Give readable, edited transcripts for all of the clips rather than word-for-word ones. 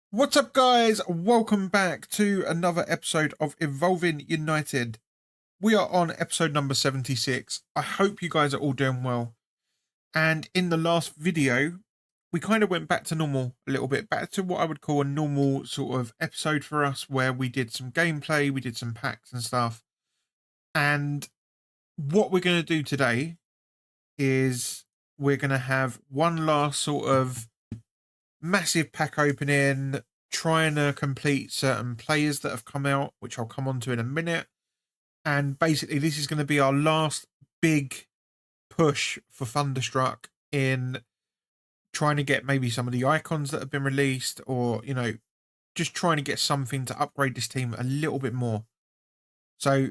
What's up, guys? Welcome back to another episode of Evolving United. We are on episode number 76. I hope you guys are all doing well. And in the last video, we kind of went back to normal a little bit, back to what I would call a normal sort of episode for us, where we did some gameplay, we did some packs and stuff. And what we're going to do today is we're going to have one last sort of massive pack opening, trying to complete certain players that have come out, which I'll come on to in a minute. And basically, this is going to be our last big push for Thunderstuck in trying to get maybe some of the icons that have been released, or, you know, just trying to get something to upgrade this team a little bit more. So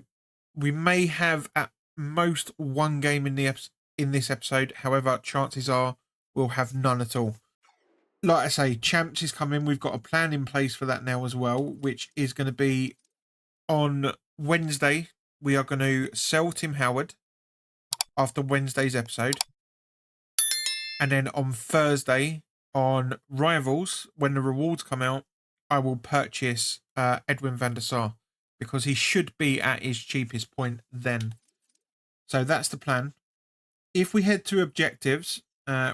we may have at most one game in this episode. However, chances are we'll have none at all. Like I say, Champs is coming. We've got a plan in place for that now as well, which is going to be on Wednesday. We are going to sell Tim Howard after Wednesday's episode. And then on Thursday, on Rivals, when the rewards come out, I will purchase Edwin van der Sar, because he should be at his cheapest point then. So that's the plan. If we head to objectives,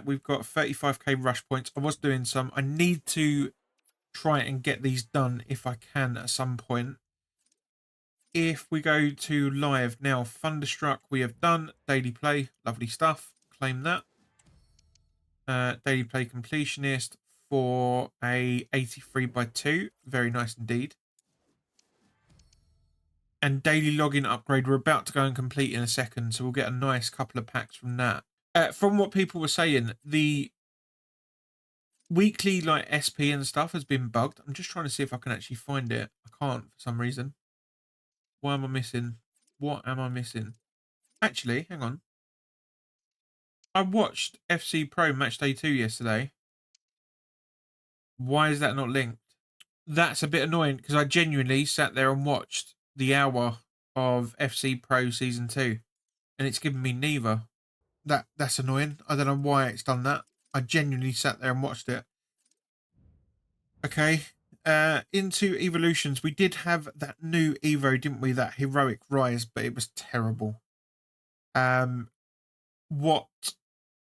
we've got 35k rush points. I was doing some. I need to try and get these done if I can at some point. If we go to live now, Thunderstruck we have done. Daily play, lovely stuff. Claim that. Daily play completionist for a 83/2. Very nice indeed. And daily login upgrade we're about to go and complete in a second, so we'll get a nice couple of packs from that. From what people were saying, the weekly like SP and stuff has been bugged. I'm just trying to see if I can actually find it. I can't for some reason. Why am I missing? What am I missing? Actually, hang on. I watched FC Pro Match Day 2 yesterday. Why is that not linked? That's a bit annoying, because I genuinely sat there and watched the hour of FC Pro Season 2, and it's given me neither. That's annoying. I don't know why it's done that. I genuinely sat there and watched it. Okay. Into evolutions, we did have that new Evo, didn't we? That heroic rise, but it was terrible. What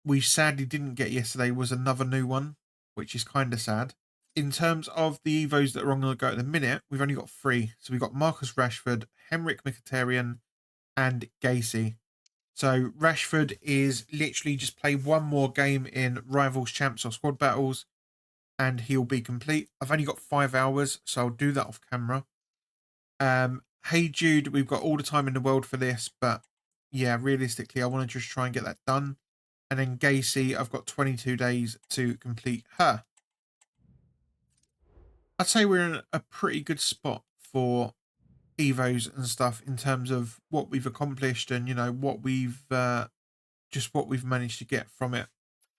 we sadly didn't get yesterday was another new one, which is kind of sad. In terms of the Evos that are on the go at the minute, we've only got 3. So we've got Marcus Rashford, Henrik Mkhitaryan, and Gacy. So Rashford is literally just play one more game in Rivals, Champs, or Squad Battles, and he'll be complete. I've only got 5 hours, so I'll do that off camera. Hey Jude, we've got all the time in the world for this, but yeah, realistically, I want to just try and get that done. And then Gacy, I've got 22 days to complete her. I'd say we're in a pretty good spot for Evos and stuff in terms of what we've accomplished and, you know, what we've what we've managed to get from it.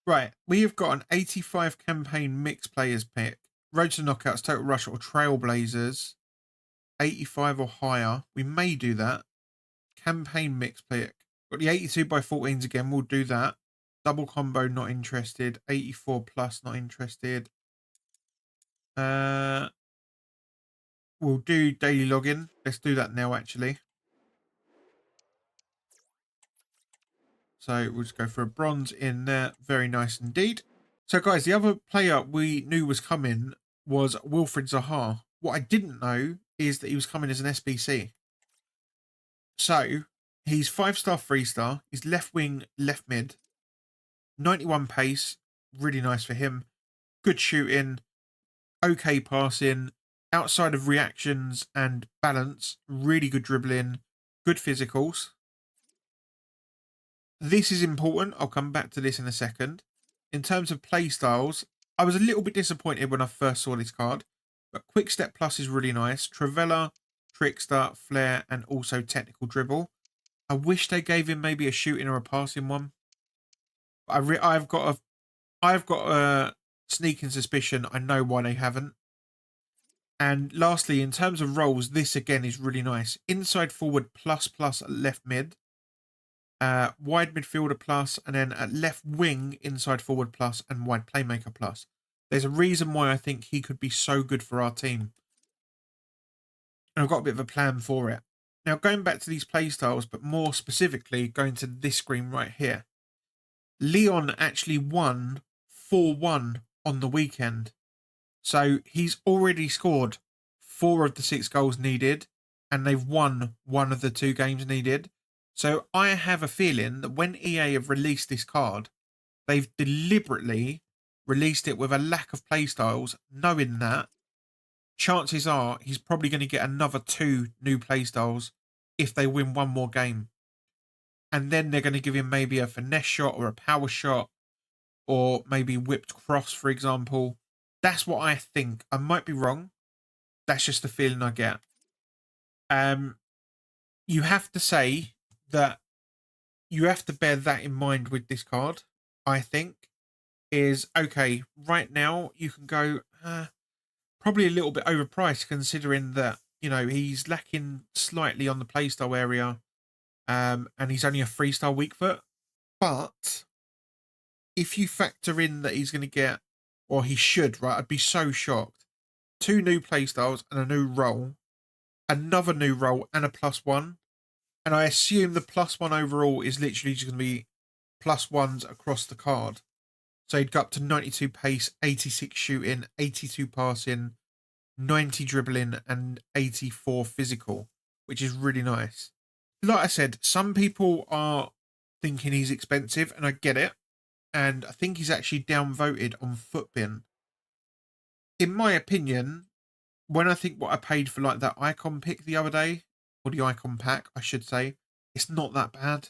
Right, we have got an 85 campaign mixed players pick. Road to Knockouts, Total Rush, or Trailblazers, 85 or higher. We may do that. Campaign mixed pick. Got the 82/14s again. We'll do that. Double combo, not interested. 84 plus, not interested. We'll do daily login. Let's do that now, actually. So we'll just go for a bronze in there. Very nice indeed. So, guys, the other player we knew was coming was Wilfried Zaha. What I didn't know is that he was coming as an SBC. So he's 5-star, 3-star. He's left wing, left mid. 91 pace. Really nice for him. Good shooting. Okay passing. Outside of reactions and balance. Really good dribbling. Good physicals. This is important. I'll come back to this in a second. In terms of play styles, I was a little bit disappointed when I first saw this card. But Quick Step Plus is really nice. Travella, Trickster, Flair, and also Technical Dribble. I wish they gave him maybe a shooting or a passing one. I've got a sneaking suspicion I know why they haven't. And lastly, in terms of roles, this again is really nice. Inside forward plus at left mid. Wide midfielder plus, and then at left wing, inside forward plus, and wide playmaker plus. There's a reason why I think he could be so good for our team. And I've got a bit of a plan for it. Now, going back to these playstyles, but more specifically going to this screen right here. Leon actually won 4-1 on the weekend. So he's already scored 4 of the 6 goals needed, and they've won 1 of the 2 games needed. So I have a feeling that when EA have released this card, they've deliberately released it with a lack of playstyles, knowing that chances are he's probably going to get another 2 new playstyles if they win 1 more game. And then they're going to give him maybe a finesse shot or a power shot or maybe whipped cross, for example. That's what I think. I might be wrong. That's just the feeling I get. You have to say that you have to bear that in mind with this card, I think, is, okay, right now you can go probably a little bit overpriced considering that, you know, he's lacking slightly on the playstyle area and he's only a 3-star weak foot. But if you factor in that he's going to get, or he should, right, I'd be so shocked. 2 new playstyles and a new role, another new role and a +1. And I assume the +1 overall is literally just going to be +1s across the card. So he'd go up to 92 pace, 86 shooting, 82 passing, 90 dribbling, and 84 physical, which is really nice. Like I said, some people are thinking he's expensive, and I get it. And I think he's actually downvoted on Footbin. In my opinion, when I think what I paid for like that icon pick the other day, or the icon pack, I should say, it's not that bad.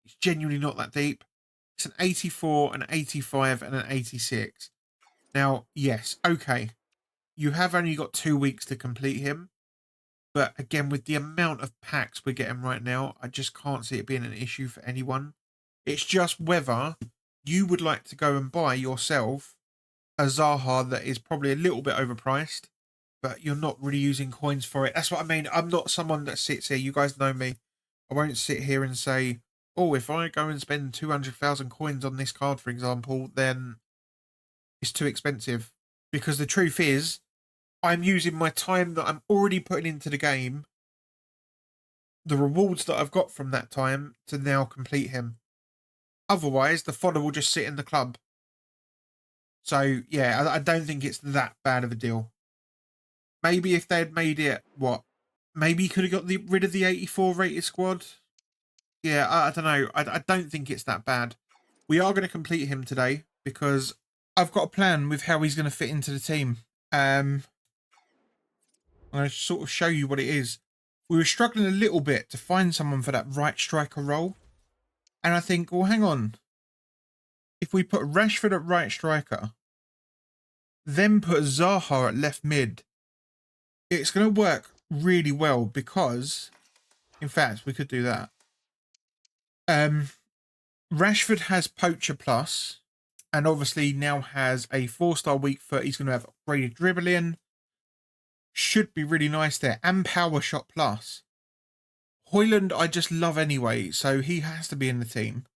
It's genuinely not that deep. It's an 84, an 85, and an 86. Now, yes, okay. You have only got 2 weeks to complete him. But again, with the amount of packs we're getting right now, I just can't see it being an issue for anyone. It's just whether you would like to go and buy yourself a Zaha that is probably a little bit overpriced, but you're not really using coins for it. That's what I mean. I'm not someone that sits here. You guys know me. I won't sit here and say, oh, if I go and spend 200,000 coins on this card, for example, then it's too expensive. Because the truth is, I'm using my time that I'm already putting into the game, the rewards that I've got from that time, to now complete him. Otherwise, the fodder will just sit in the club. So, yeah, I don't think it's that bad of a deal. Maybe if they had made it, what? Maybe you could have got rid of the 84 rated squad. Yeah, I don't know. I don't think it's that bad. We are going to complete him today because I've got a plan with how he's going to fit into the team. I'm going to sort of show you what it is. We were struggling a little bit to find someone for that right striker role. And I think, well, hang on. If we put Rashford at right striker, then put Zaha at left mid, it's going to work really well because, in fact, we could do that. Rashford has Poacher Plus and obviously now has a 4-star weak foot. He's going to have upgraded dribbling. Should be really nice there. And Power Shot Plus. Højlund I just love anyway, so he has to be in the team.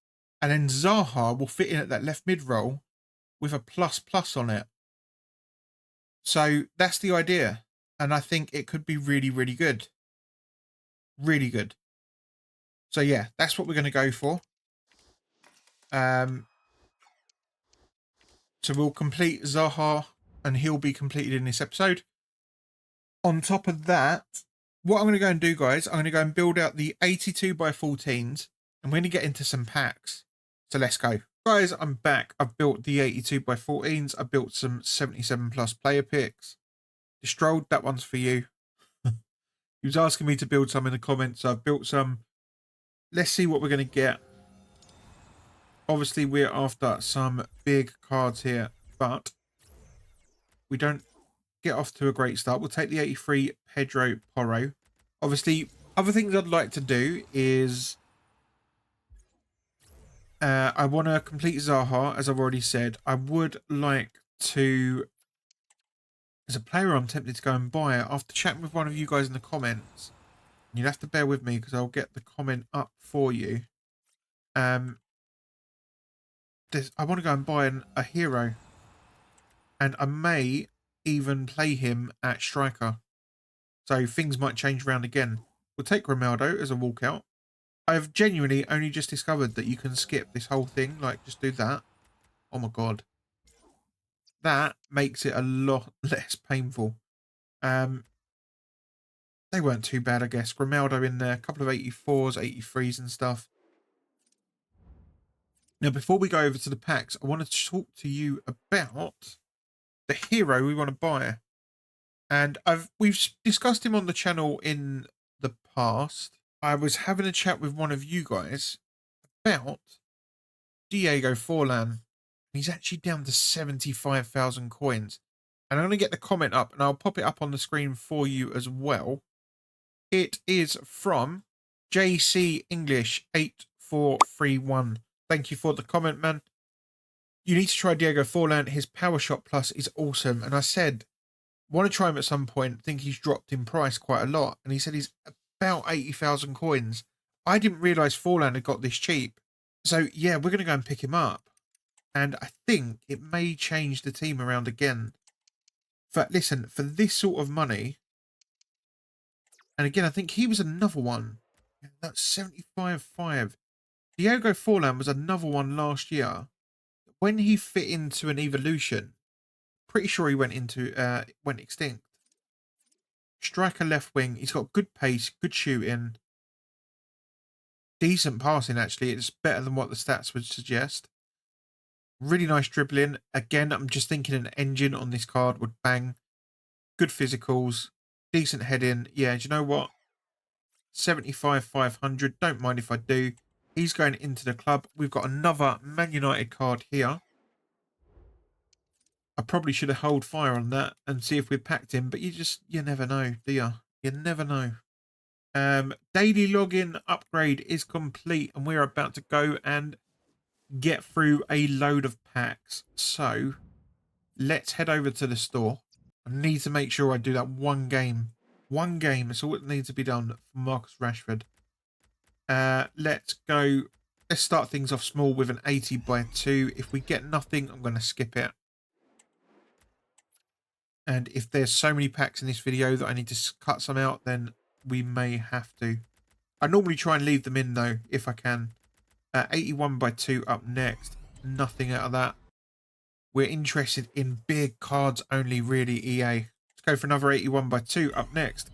And then Zaha will fit in at that left mid role with a ++ on it. So that's the idea. And I think it could be really, really good. Really good. So yeah, that's what we're going to go for. So we'll complete Zaha and he'll be completed in this episode. On top of that, what I'm going to go and do, guys, I'm going to go and build out the 82 by 14s. I'm going to get into some packs. So let's go. Guys, I'm back. I've built the 82 by 14s. I built some 77 plus player picks. Destrolled, that one's for you. He was asking me to build some in the comments. So I've built some. Let's see what we're going to get. Obviously, we're after some big cards here, but we don't get off to a great start. We'll take the 83 Pedro Porro. Obviously, other things I'd like to do is I want to complete Zaha, as I've already said. I would like to, as a player I'm tempted to go and buy it after chatting with one of you guys in the comments. You'll have to bear with me because I'll get the comment up for you. I want to go and buy a hero. And I may even play him at striker. So things might change around again. We'll take Ronaldo as a walkout. I've genuinely only just discovered that you can skip this whole thing. Like, just do that. Oh my God. That makes it a lot less painful. They weren't too bad, I guess. Ronaldo in there, a couple of 84s, 83s and stuff. Now, before we go over to the packs, I want to talk to you about the hero we want to buy. And we've discussed him on the channel in the past. I was having a chat with one of you guys about Diego Forlan. He's actually down to 75,000 coins. And I'm going to get the comment up and I'll pop it up on the screen for you as well. It is from JC English 8431. Thank you for the comment, man. You need to try Diego Forlan. His Power Shot Plus is awesome. And I said, want to try him at some point. Think he's dropped in price quite a lot. And he said he's about 80,000 coins. I didn't realise Forlan had got this cheap. So, yeah, we're going to go and pick him up. And I think it may change the team around again. But listen, for this sort of money, and again, I think he was another one. That's 75.5. Diego Forlan was another one last year. When he fit into an evolution, pretty sure he went extinct. Striker left wing. He's got good pace, good shooting, decent passing. Actually, it's better than what the stats would suggest. Really nice dribbling. Again, I'm just thinking an engine on this card would bang. Good physicals, decent heading. Yeah, do you know what? 75,500. Don't mind if I do. He's going into the club. We've got another Man United card here. I probably should have held fire on that and see if we packed him, but you never know, do you? You never know. Daily login upgrade is complete and we're about to go and get through a load of packs. So let's head over to the store. I need to make sure I do that one game. One game. That's all that needs to be done for Marcus Rashford. Let's go. Let's start things off small with an 80/2. If we get nothing, I'm going to skip it. And if there's so many packs in this video that I need to cut some out, then we may have to. I normally try and leave them in, though, if I can. 81/2 up next. Nothing out of that. We're interested in big cards only, really, EA. Let's go for another 81/2 up next.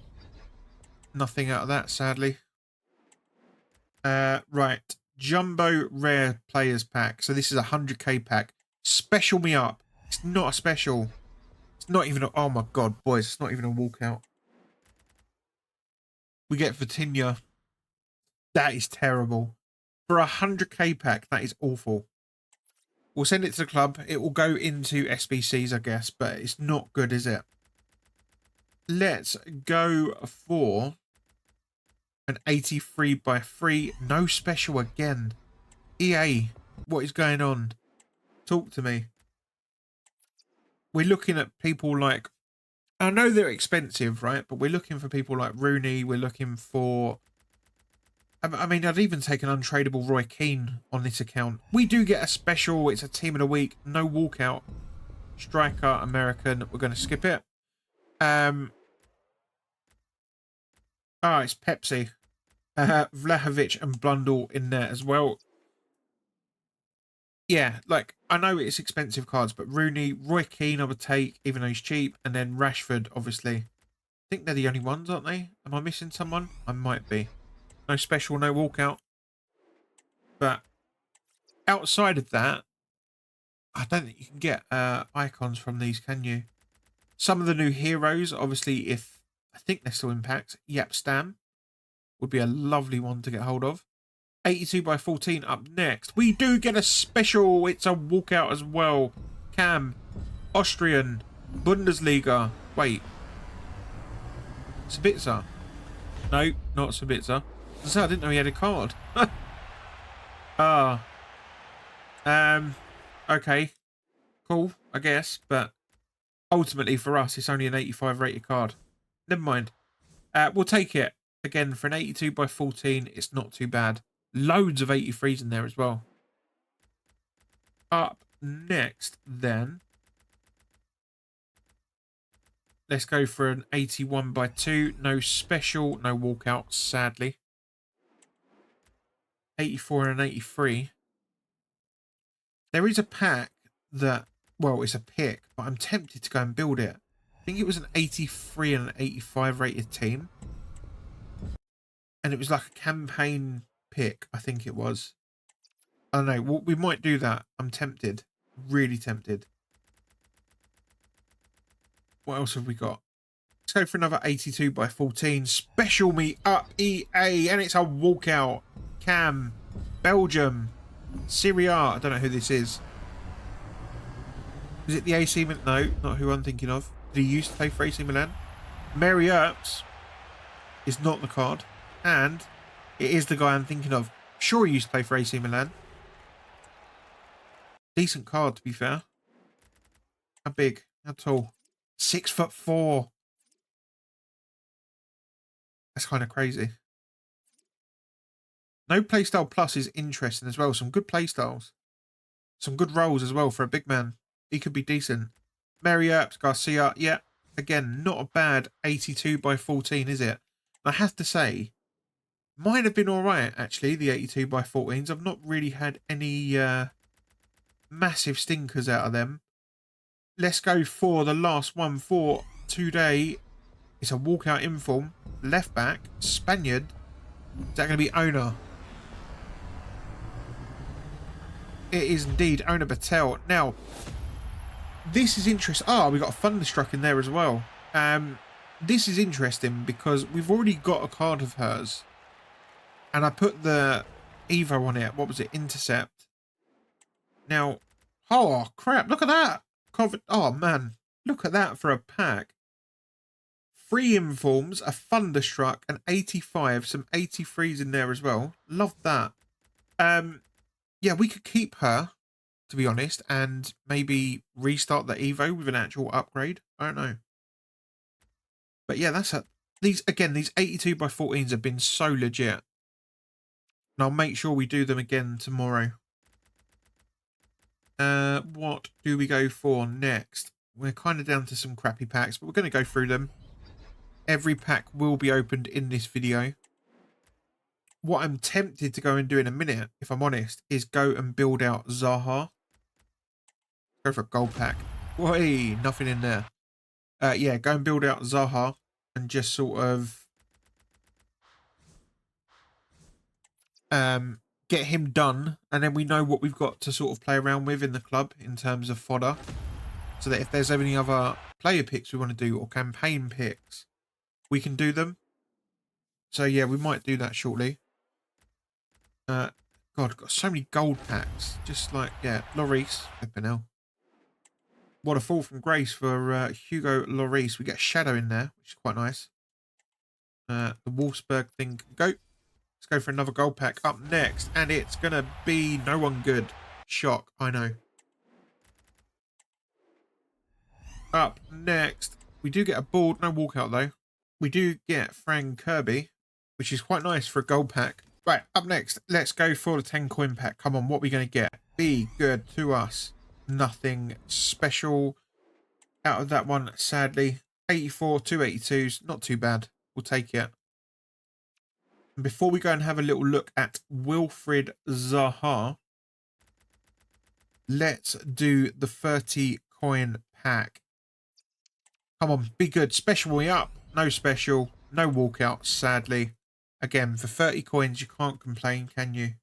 Nothing out of that, sadly. Right. Jumbo Rare Players Pack. So this is a 100k pack. Special me up. It's not a special. It's not even a... Oh, my God, boys. It's not even a walkout. We get Vitinha. That is terrible. For a 100k pack, that is awful. We'll send it to the club. It will go into SBCs, I guess, but it's not good, is it? Let's go for an 83/3. No special again. EA, what is going on? Talk to me. We're looking at people like... I know they're expensive, right? But we're looking for people like Rooney. We're looking for... I mean, I'd even take an untradeable Roy Keane on this account. We do get a special. It's a team of the week. No walkout. Striker, American. We're going to skip it. Oh, it's Pepsi. Vlahovic and Blundell in there as well. Yeah, like, I know it's expensive cards, but Rooney, Roy Keane I would take, even though he's cheap. And then Rashford, obviously. I think they're the only ones, aren't they? Am I missing someone? I might be. No special, no walkout. But outside of that, I don't think you can get icons from these, can you? Some of the new heroes, obviously, if I think they're still in packs, Yap Stam would be a lovely one to get hold of. 82/14 up next. We do get a special. It's a walkout as well. Cam, Austrian, Bundesliga. Wait. Sabitzer. No, not Sabitzer. I didn't know he had a card. Okay. Cool, I guess. But ultimately for us, it's only an 85 rated card. Never mind. We'll take it. Again, for an 82/14, it's not too bad. Loads of 83s in there as well. Up next, then. Let's go for an 81 by 2. No special, no walkout, sadly. 84 and an 83. There is a pack that, well, it's a pick, but I'm tempted to go and build it. I think it was an 83 and an 85 rated team. And it was like a campaign pick, I think it was. I don't know. Well, we might do that. I'm tempted. Really tempted. What else have we got? Let's go for another 82 by 14. Special me up, EA. And it's a walkout. Cam. Belgium. Syria. I don't know who this is. Is it the AC Milan? No, not who I'm thinking of. Did he used to play for AC Milan? Mary Earps is not the card. And it is the guy I'm thinking of. Sure, he used to play for AC Milan. Decent card, to be fair. How big? How tall? 6'4". That's kind of crazy. No playstyle plus is interesting as well. Some good playstyles. Some good roles as well for a big man. He could be decent. Mary Earps, Garcia. Yeah, again, not a bad 82 by 14, is it? I have to say, might have been all right, actually, the 82 by 14s. I've not really had any massive stinkers out of them. Let's go for the last one for today. It's a walkout inform. Left back. Spaniard. Is that going to be owner? It is indeed owner Batel. Now, this is interesting. Oh, we got a Thunderstuck in there as well. This is interesting because we've already got a card of hers. And I put the Evo on it. What was it? Intercept. Now, oh, crap. Look at that. Oh, man. Look at that for a pack. 3 informs, a Thunderstruck, an 85, some 83s in there as well. Love that. Yeah, we could keep her, to be honest, and maybe restart the Evo with an actual upgrade. I don't know. But yeah, that's a... These 82 by 14s have been so legit. And I'll make sure we do them again tomorrow. What do we go for next? We're kind of down to some crappy packs, but we're going to go through them. Every pack will be opened in this video. What I'm tempted to go and do in a minute, if I'm honest, is go and build out Zaha. Go for a gold pack. Whey, nothing in there. Yeah, go and build out Zaha and just sort of get him done. And then we know what we've got to sort of play around with in the club in terms of fodder. So that if there's any other player picks we want to do or campaign picks, we can do them. So yeah, we might do that shortly. God, got so many gold packs. Just like, yeah, Lloris. Flipping hell. What a fall from grace for Hugo Lloris. We get a shadow in there, which is quite nice. The Wolfsburg thing can go. Let's go for another gold pack up next. And it's going to be no one good. Shock, I know. Up next, we do get a board. No walkout, though. We do get Frank Kirby, which is quite nice for a gold pack. Right, up next, let's go for the 10 coin pack. Come on, what are we going to get? Be good to us. Nothing special out of that one, sadly. 84, 282s, not too bad. We'll take it. And before we go and have a little look at Wilfried Zaha, let's do the 30 coin pack. Come on, be good. Special me up. No special. No walkout, sadly. Again, for 30 coins, you can't complain, can you?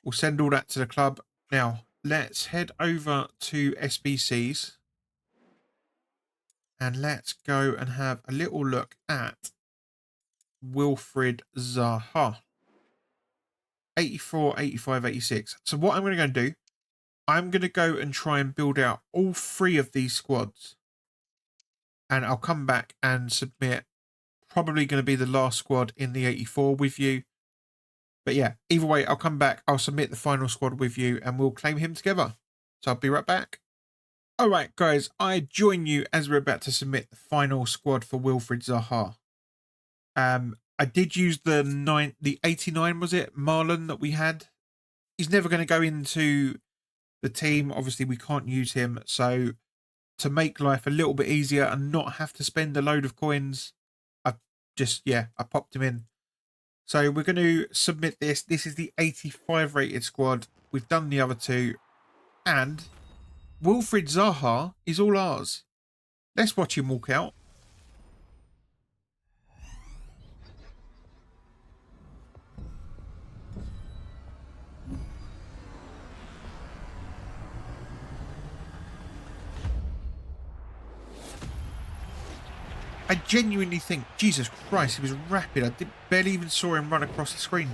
We'll send all that to the club. Now, let's head over to SBCs. And let's go and have a little look at Wilfried Zaha. 84, 85, 86. So what I'm going to do, I'm going to go and try and build out all 3 of these squads. And I'll come back and submit. Probably going to be the last squad in the 84 with you. But yeah, either way, I'll come back. I'll submit the final squad with you and we'll claim him together. So I'll be right back. All right, guys, I join you as we're about to submit the final squad for Wilfried Zaha. I did use the 89, was it? Marlon that we had. He's never going to go into the team. Obviously, we can't use him. So to make life a little bit easier and not have to spend a load of coins, I popped him in. So we're going to submit this. This is the 85 rated squad. We've done the other two. And Wilfried Zaha is all ours. Let's watch him walk out. I genuinely think, Jesus Christ, he was rapid. I barely even saw him run across the screen.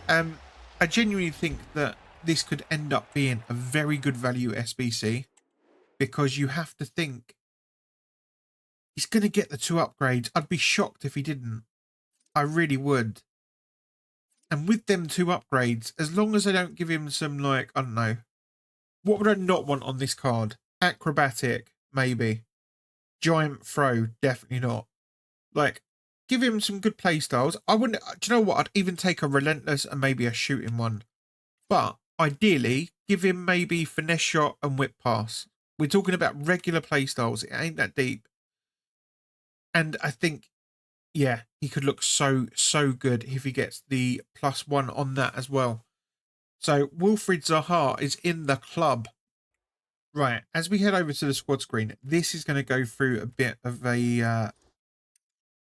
I genuinely think that this could end up being a very good value SBC, because you have to think he's going to get the 2 upgrades. I'd be shocked if he didn't. I really would. And with them 2 upgrades, as long as they don't give him some, like, I don't know. What would I not want on this card? Acrobatic, maybe. Giant throw, definitely not. Like, give him some good play styles. I wouldn't, do you know what? I'd even take a relentless and maybe a shooting one. But ideally, give him maybe finesse shot and whip pass. We're talking about regular play styles. It ain't that deep. And I think, yeah, he could look so good if he gets the +1 on that as well. So Wilfried Zaha is in the club. Right, as we head over to the squad screen, this is going to go through a bit of a...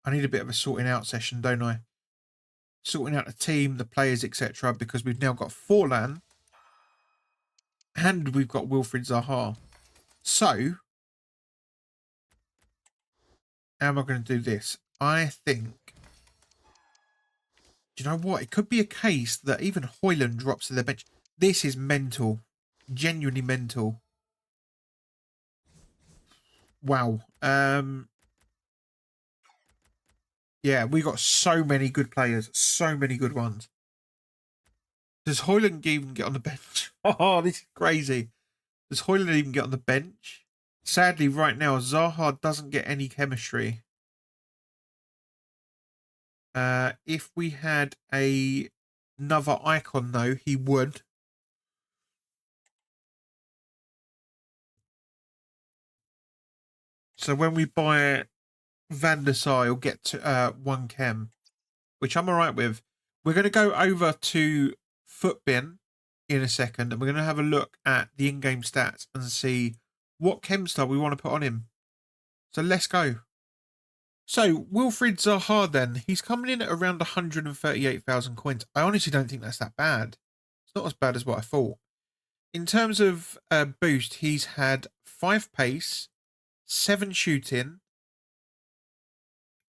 I need a bit of a sorting out session, don't I? Sorting out the team, the players, etc. Because we've now got Forlan and we've got Wilfried Zaha. So, how am I going to do this? I think... Do you know what? It could be a case that even Højlund drops to the bench. This is mental. Genuinely mental. Wow. Yeah, we got so many good players. So many good ones. Does Højlund even get on the bench? Oh, this is crazy. Does Højlund even get on the bench? Sadly, right now, Zaha doesn't get any chemistry. If we had another icon, though, he would. So when we buy Van der Sar, he'll get to 1 chem, which I'm all right with. We're going to go over to Footbin in a second, and we're going to have a look at the in-game stats and see what chem star we want to put on him. So let's go. So Wilfried Zaha then, he's coming in at around 138,000 coins. I honestly don't think that's that bad. It's not as bad as what I thought. In terms of boost, he's had 5 pace, 7 shooting,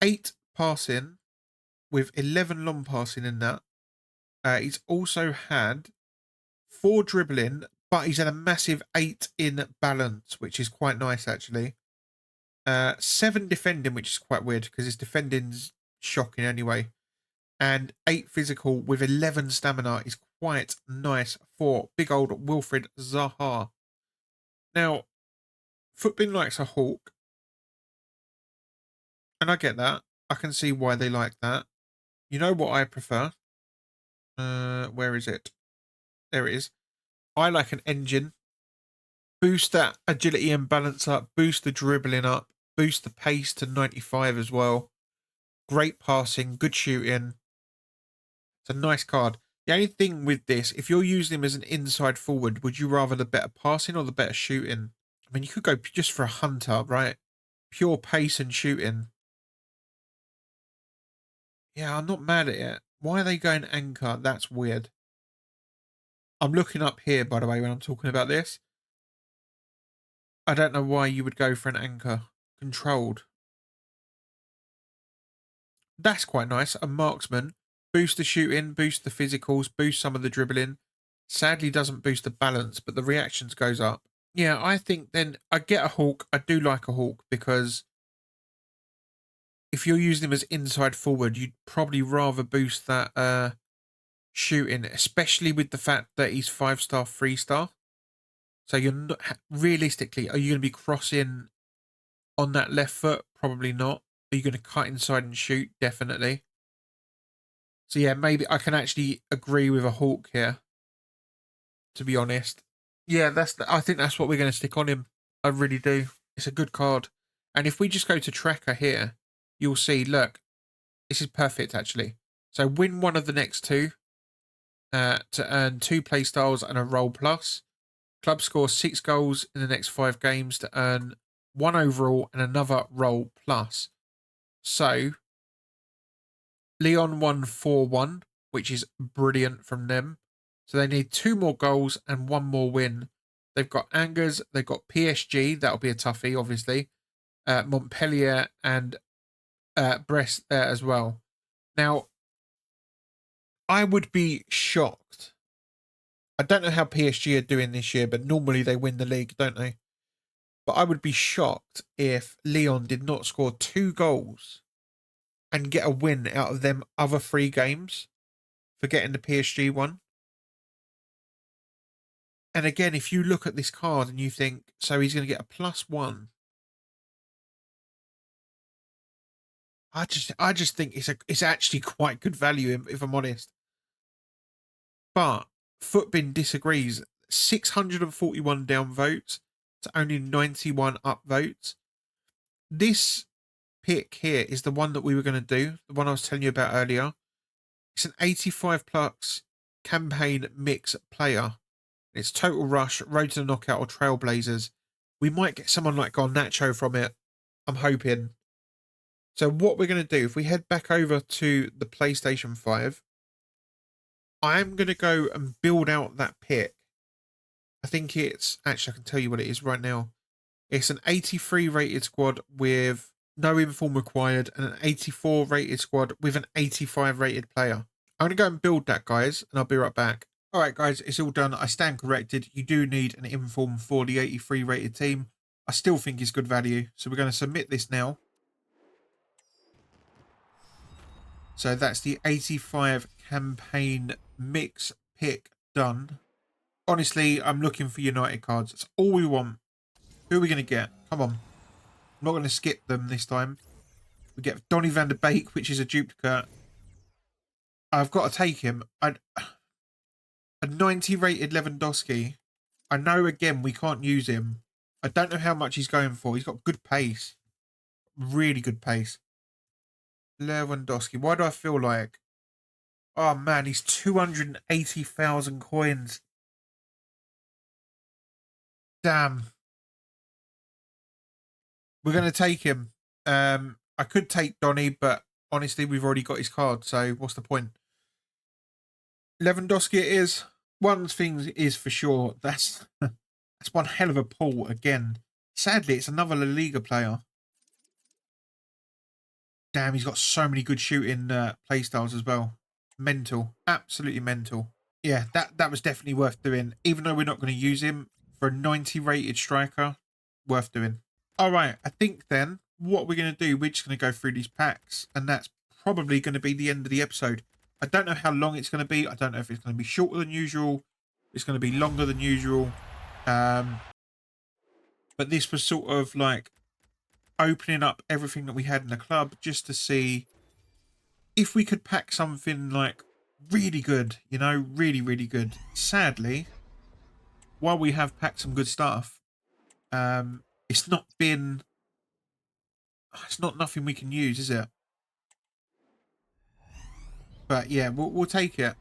8 passing, with 11 long passing in that. He's also had 4 dribbling, but he's had a massive 8 in balance, which is quite nice actually. 7 defending, which is quite weird because his defending's shocking anyway. And 8 physical with 11 stamina is quite nice for big old Wilfried Zaha. Now, Footbin likes a hawk. And I get that. I can see why they like that. You know what I prefer? Where is it? There it is. I like an engine. Boost that agility and balance up. Boost the dribbling up. Boost the pace to 95 as well. Great passing. Good shooting. It's a nice card. The only thing with this, if you're using him as an inside forward, would you rather the better passing or the better shooting? I mean, you could go just for a hunter, right? Pure pace and shooting. Yeah, I'm not mad at it. Why are they going anchor? That's weird. I'm looking up here, by the way, when I'm talking about this. I don't know why you would go for an anchor. Controlled. That's quite nice. A marksman. Boost the shooting, boost the physicals, boost some of the dribbling. Sadly doesn't boost the balance, but the reactions goes up. Yeah, I think then I get a hawk. I do like a hawk because if you're using him as inside forward, you'd probably rather boost that shooting, especially with the fact that he's 5-star, 3-star. So you're not realistically, are you going to be crossing on that left foot? Probably not. Are you going to cut inside and shoot? Definitely. So yeah, maybe I can actually agree with a hawk here. To be honest, yeah, I think that's what we're going to stick on him. I really do. It's a good card. And if we just go to tracker here, you'll see, look, this is perfect actually. So win one of the next two to earn 2 playstyles and a role plus. Club scores 6 goals in the next 5 games to earn 1 overall and another role plus. So Leon won 4-1, which is brilliant from them. So they need 2 more goals and 1 more win. They've got Angers, they've got PSG, that'll be a toughie, obviously. Montpellier and Brest there as well. Now, I would be shocked. I don't know how PSG are doing this year, but normally they win the league, don't they? But I would be shocked if Leon did not score 2 goals and get a win out of them other 3 games for getting the PSG one. And again, if you look at this card and you think, so he's going to get a +1. I just think it's actually quite good value, if I'm honest. But Footbin disagrees. 641 down votes to only 91 up votes. This pick here is the one that we were going to do, the one I was telling you about earlier. It's an 85 plus campaign mix player. It's Total Rush, Road to the Knockout, or Trailblazers. We might get someone like Garnacho from it. I'm hoping. So what we're going to do, if we head back over to the PlayStation 5, I'm going to go and build out that pick. I think it's, actually I can tell you what it is right now. It's an 83 rated squad with no inform required and an 84 rated squad with an 85 rated player. I'm going to go and build that, guys, and I'll be right back. All right, guys, it's all done. I stand corrected. You do need an inform for the 83 rated team. I still think it's good value. So we're going to submit this now. So that's the 85 campaign mix pick done. Honestly, I'm looking for United cards. That's all we want. Who are we going to get? Come on. I'm not going to skip them this time. We get Donny van der Beek, which is a duplicate. I've got to take him. A 90 rated Lewandowski. I know, again, we can't use him. I don't know how much he's going for. He's got good pace. Really good pace. Lewandowski. Why do I feel like... Oh, man, he's 280,000 coins. Damn. We're going to take him. I could take Donny, but honestly, we've already got his card, so what's the point? Lewandowski it is. One thing is for sure, that's one hell of a pull again. Sadly, it's another La Liga player. Damn, he's got so many good shooting playstyles as well. Mental. Absolutely mental. Yeah, that was definitely worth doing. Even though we're not going to use him, for a 90 rated striker, worth doing. All right, I think then what we're going to do, we're just going to go through these packs, and that's probably going to be the end of the episode. I don't know how long it's going to be. I don't know if it's going to be shorter than usual. It's going to be longer than usual. But this was sort of like opening up everything that we had in the club just to see if we could pack something like really good, you know, really, really good. Sadly, while we have packed some good stuff, it's not nothing we can use, is it? But yeah, we'll take it.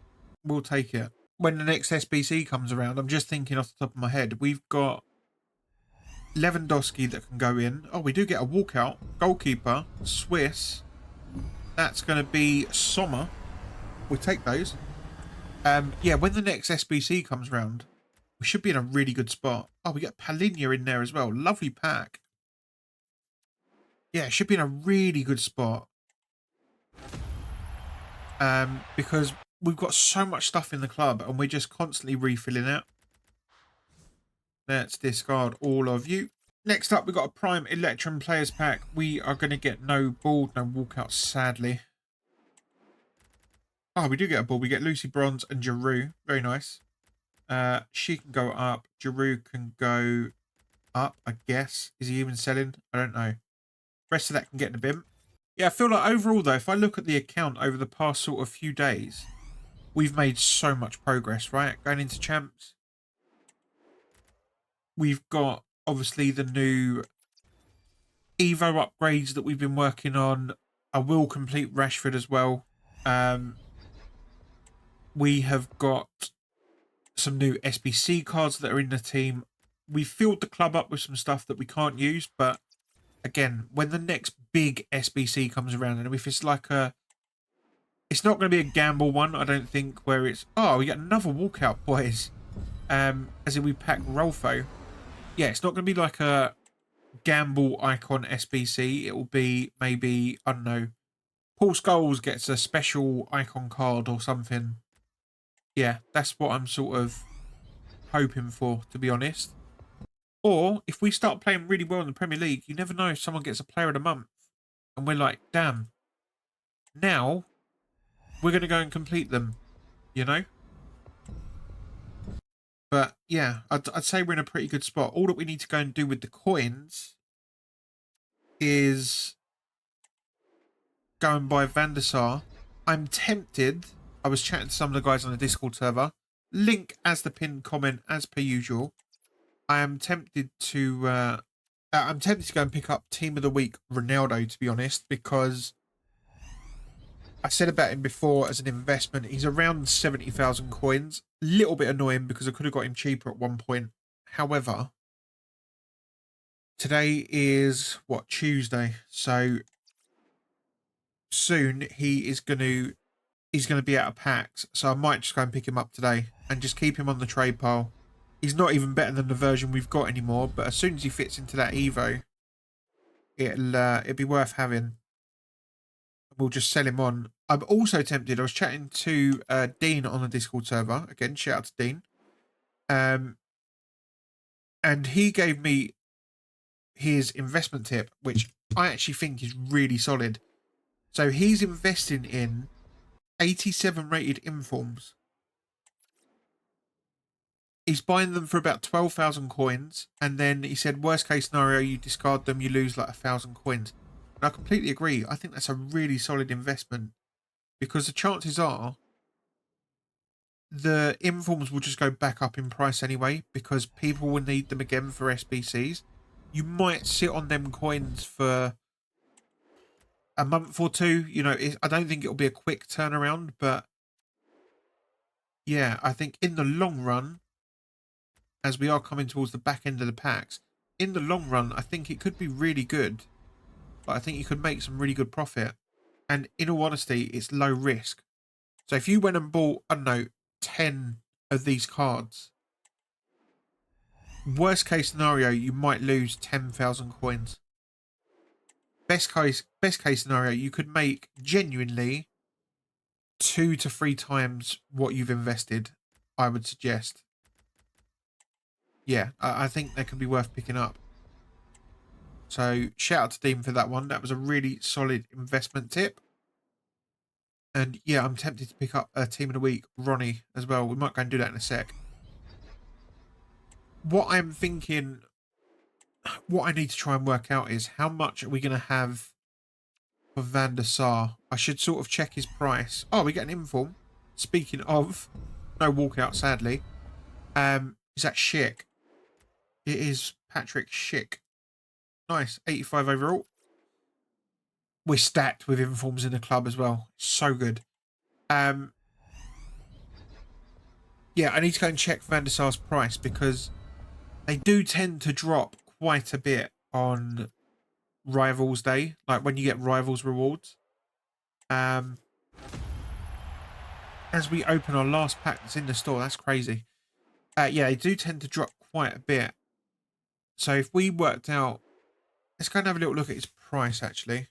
We'll take it. When the next SBC comes around, I'm just thinking off the top of my head, we've got Lewandowski that can go in. Oh, we do get a walkout. Goalkeeper. Swiss. That's going to be Sommer. We'll take those. Yeah, when the next SBC comes around, we should be in a really good spot. Oh, we get Palinha in there as well. Lovely pack. Yeah, it should be in a really good spot. Because we've got so much stuff in the club and we're just constantly refilling it. Let's discard all of you. Next up, we've got a Prime Electrum Players Pack. We are going to get no ball, no walkout, sadly. Oh, we do get a ball. We get Lucy Bronze and Giroud. Very nice. She can go up. Giroud can go up, I guess. Is he even selling? I don't know. Rest of that can get in the bin. Yeah, I feel like overall, though, if I look at the account over the past sort of few days, we've made so much progress, right? Going into champs. We've got, obviously, the new Evo upgrades that we've been working on. I will complete Rashford as well. We have got some new SBC cards that are in the team. We filled the club up with some stuff that we can't use, but again, when the next big SBC comes around, and if it's like it's not going to be a gamble one, I don't think, where it's, oh, we got another walkout, boys. As in we pack Rolfo. Yeah, it's not going to be like a gamble icon SBC. It will be maybe, I don't know, Paul Scholes gets a special icon card or something. Yeah, that's what I'm sort of hoping for, to be honest. Or if we start playing really well in the Premier League, you never know if someone gets a player of the month. And we're like, damn, now we're going to go and complete them, you know? But yeah, I'd say we're in a pretty good spot. All that we need to go and do with the coins is go and buy Van der Sar. I'm tempted. I was chatting to some of the guys on the Discord server. Link as the pinned comment as per usual. I am tempted to go and pick up Team of the Week Ronaldo, to be honest, because I said about him before as an investment. He's around 70,000 coins. A little bit annoying because I could have got him cheaper at one point. However, today is what, Tuesday, so soon he's going to be out of packs. So I might just go and pick him up today and just keep him on the trade pile. He's not even better than the version we've got anymore, but as soon as he fits into that Evo, it'll be worth having. We'll just sell him on. I'm also tempted. I was chatting to Dean on the Discord server. Again, shout out to Dean. And he gave me his investment tip, which I actually think is really solid. So he's investing in 87 rated informs. He's buying them for about 12,000 coins. And then he said, worst case scenario, you discard them, you lose like 1,000 coins. And I completely agree. I think that's a really solid investment because the chances are the informs will just go back up in price anyway because people will need them again for SBCs. You might sit on them coins for a month or two. You know, I don't think it'll be a quick turnaround, but yeah, I think in the long run, as we are coming towards the back end of the packs, in the long run, I think it could be really good. But I think you could make some really good profit. And in all honesty, it's low risk. So if you went and bought, I don't know, 10 of these cards, worst case scenario, you might lose 10,000 coins. Best case scenario, you could make genuinely 2 to 3 times what you've invested, I would suggest. Yeah, I think they could be worth picking up. So shout out to Dean for that one. That was a really solid investment tip. And yeah, I'm tempted to pick up a Team of the Week, Ronnie, as well. We might go and do that in a sec. What I'm thinking, what I need to try and work out is how much are we going to have for Van der Sar? I should sort of check his price. Oh, we get an inform. Speaking of, no walkout, sadly. Is that Schick? It is Patrick Schick. Nice, 85 overall. We're stacked with informs in the club as well. So good. Yeah, I need to go and check Van der Sar's price because they do tend to drop quite a bit on Rivals Day, like when you get Rivals rewards. As we open our last pack that's in the store, that's crazy. Yeah, they do tend to drop quite a bit. So if we worked out, let's go and have a little look at his price actually.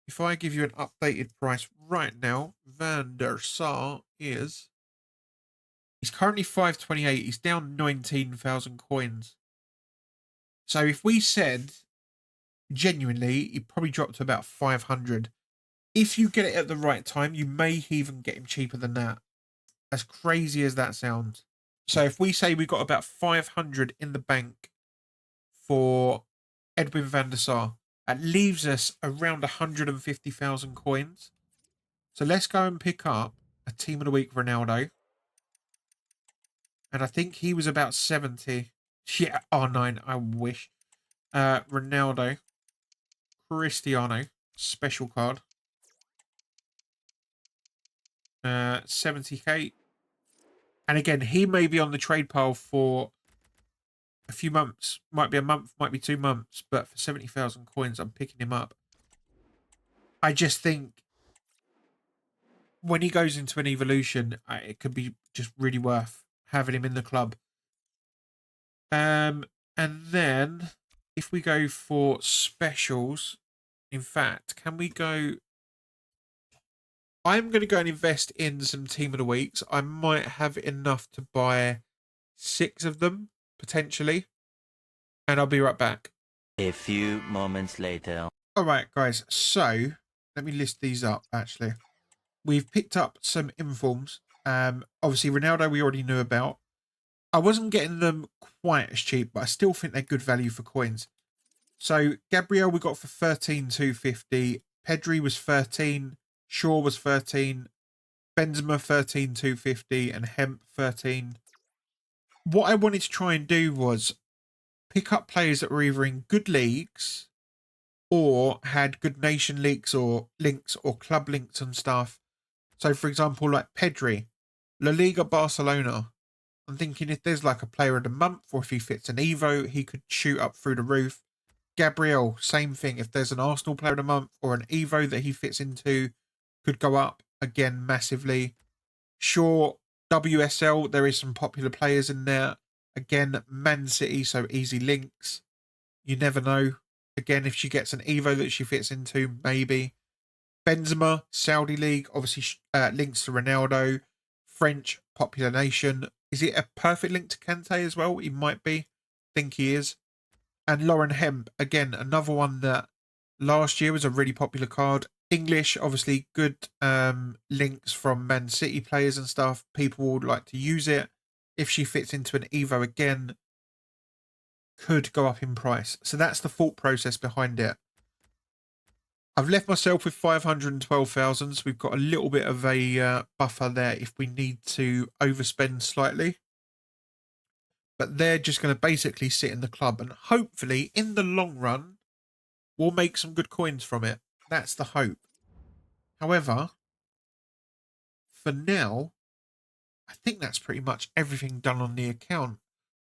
If I give you an updated price right now, Van der Sar is... He's currently 528. He's down 19,000 coins. So if we said, genuinely, he probably dropped to about 500. If you get it at the right time, you may even get him cheaper than that. As crazy as that sounds. So if we say we got about 500 in the bank for Edwin van der Sar, that leaves us around 150,000 coins. So let's go and pick up a Team of the Week Ronaldo. And I think he was about 70. Yeah, R9, I wish. Ronaldo. Cristiano special card. 70k. And again, he may be on the trade pile for a few months. Might be a month, might be 2 months. But for 70,000 coins, I'm picking him up. I just think when he goes into an evolution, it could be just really worth having him in the club. And then if we go for specials, in fact, can we go... I'm going to go and invest in some Team of the Weeks. I might have enough to buy 6 of them, potentially. And I'll be right back. A few moments later. All right, guys. So let me list these up, actually. We've picked up some informs. Obviously, Ronaldo we already knew about. I wasn't getting them quite as cheap, but I still think they're good value for coins. So Gabriel we got for 13,250. Pedri was 13. Shaw was 13. Benzema 13,250. And Hemp 13. What I wanted to try and do was pick up players that were either in good leagues or had good nation links or club links and stuff. So, for example, like Pedri, La Liga Barcelona. I'm thinking if there's like a player of the month or if he fits an Evo, he could shoot up through the roof. Gabriel, same thing. If there's an Arsenal player of the month or an Evo that he fits into, could go up again massively. Shaw, WSL, there is some popular players in there. Again, Man City, so easy links. You never know. Again, if she gets an Evo that she fits into, maybe. Benzema, Saudi League, obviously links to Ronaldo. French, popular nation. Is it a perfect link to Kante as well? He might be. Think he is. And Lauren Hemp, again, another one that last year was a really popular card. English, obviously good links from Man City players and stuff. People would like to use it. If she fits into an Evo again, could go up in price. So that's the thought process behind it. I've left myself with 512,000. So we've got a little bit of a buffer there if we need to overspend slightly. But they're just going to basically sit in the club. And hopefully, in the long run, we'll make some good coins from it. That's the hope. However, for now, I think that's pretty much everything done on the account.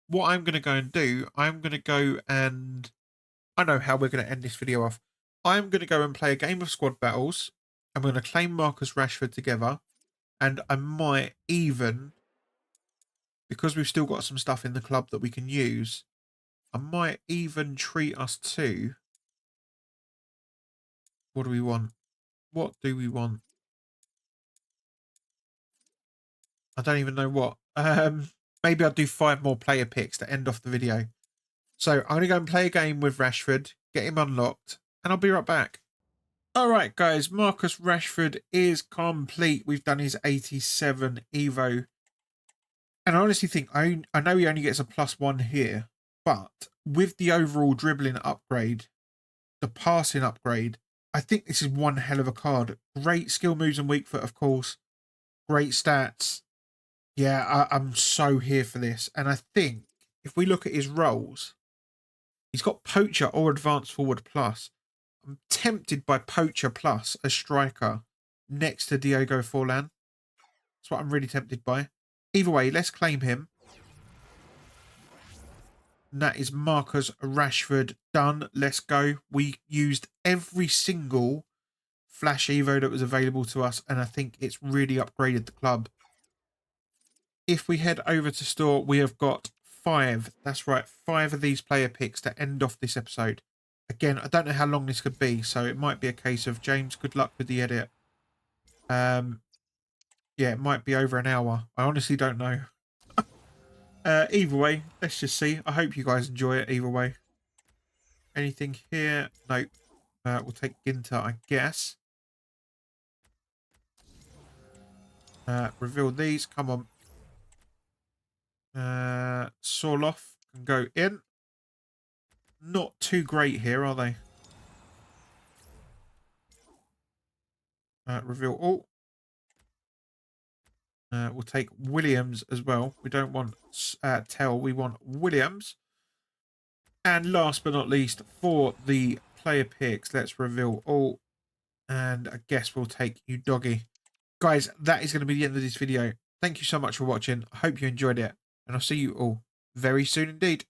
What I'm going to go and do, I'm going to go and... I know how we're going to end this video off. I'm going to go and play a game of squad battles. I'm going to claim Marcus Rashford together. And I might even, because we've still got some stuff in the club that we can use, I might even treat us to... What do we want? What do we want? I don't even know what. Maybe I'll do 5 more player picks to end off the video. So I'm going to go and play a game with Rashford, get him unlocked, and I'll be right back. All right, guys, Marcus Rashford is complete. We've done his 87 Evo. And I honestly think, I know he only gets a +1 here, but with the overall dribbling upgrade, the passing upgrade, I think this is one hell of a card. Great skill moves and weak foot, of course. Great stats. Yeah, I'm so here for this. And I think if we look at his roles, he's got Poacher or Advanced Forward Plus. I'm tempted by Poacher Plus as striker next to Diogo Forlan. That's what I'm really tempted by. Either way, let's claim him. And that is Marcus Rashford done. Let's go. We used every single Flash Evo that was available to us, and I think it's really upgraded the club. If we head over to store, we have got 5. That's right, 5 of these player picks to end off this episode. Again, I don't know how long this could be, so it might be a case of, James, good luck with the edit. Yeah, it might be over an hour. I honestly don't know. Either way, let's just see. I hope you guys enjoy it either way. Anything here? Nope. We'll take Ginter, I guess. Reveal these. Come on. Sorloth can go in. Not too great here, are they? Reveal all. We'll take Williams as well. We don't want Tell. We want Williams. And last but not least, for the player picks. Let's reveal all. And I guess we'll take you, Doggy. Guys, that is going to be the end of this video. Thank you so much for watching. I hope you enjoyed it. And I'll see you all very soon indeed.